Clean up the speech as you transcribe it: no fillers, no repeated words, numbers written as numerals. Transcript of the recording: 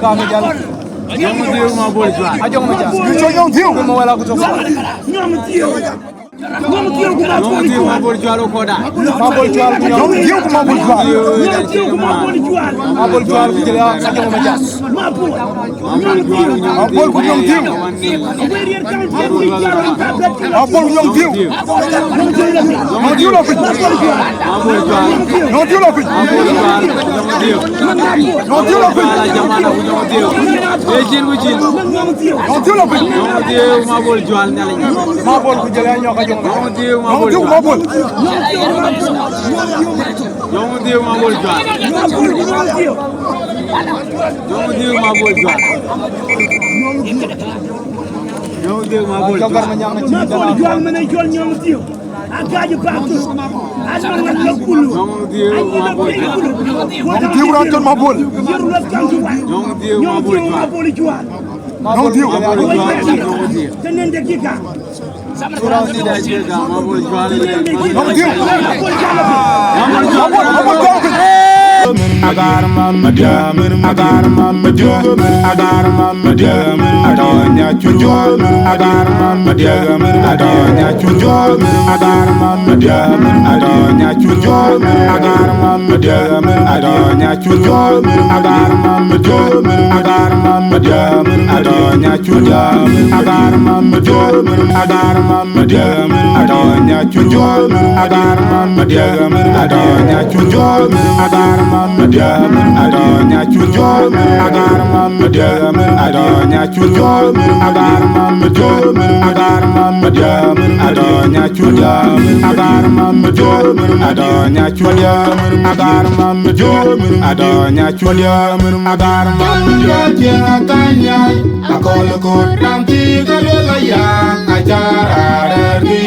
ka ke jal Nyok Dhieu Mabol Jual. ajong ma jas You show young Dhieu. mo wala ko to Nyok Dhieu Mabol Jual Koda. Mabol Jual Young Dhieu ko Mabol Jual. Mabol Jual ko jela ajong ma jas Mabol ko young Dhieu. Mabol young Dhieu. No Dhieu la fi. No Dhieu la fi. No Dhieu la fi. Jamana bu Nyok Dhieu. Ejin bu jin. No Dhieu la fi. Nyok Dhieu Mabol Jual nyala nyala. Mabol ko jela ñoo ka jong Nyok Dhieu No Mabol Dhieu Jual. Mabol. Nyok Dhieu Mabol Jual. Nyok Dhieu Mabol Jual. Nyok Dhieu Mabol jogar Jual. ma ñang ci Mabol Jual mene jol ñom tiyo agaji baatu asman na lokulu Nyok Dhieu Mabol Jual. Young Dhieu ran ton Mabol. yeru la kantu wa Nyok Dhieu ñom Mabol tiyo Jual. Mabol Jual Young Dhieu. Mabol Jual Nyok Dhieu. tenen de giga Surau tidak jaga Mabol Jual. Young Dhieu. Mabol Jual. agar mamadia agar mamadia agar mamadia adanya chujol agar mamadia adanya chujol agar mamadia adanya chujol agar mamadia adanya chujol agar mamadia agar mamadia adanya chujol agar mamadia agar mamadia adanya chujol agar mamadia adanya chujol agar mamadia adanya chujol agar mamadia adanya chujol agar mamadia agar mamadia adanya chujol agar mamadia adanya chujol agar mamadia adanya chujol agar mamadia jatanya akol ko tanti galaya ajar ardi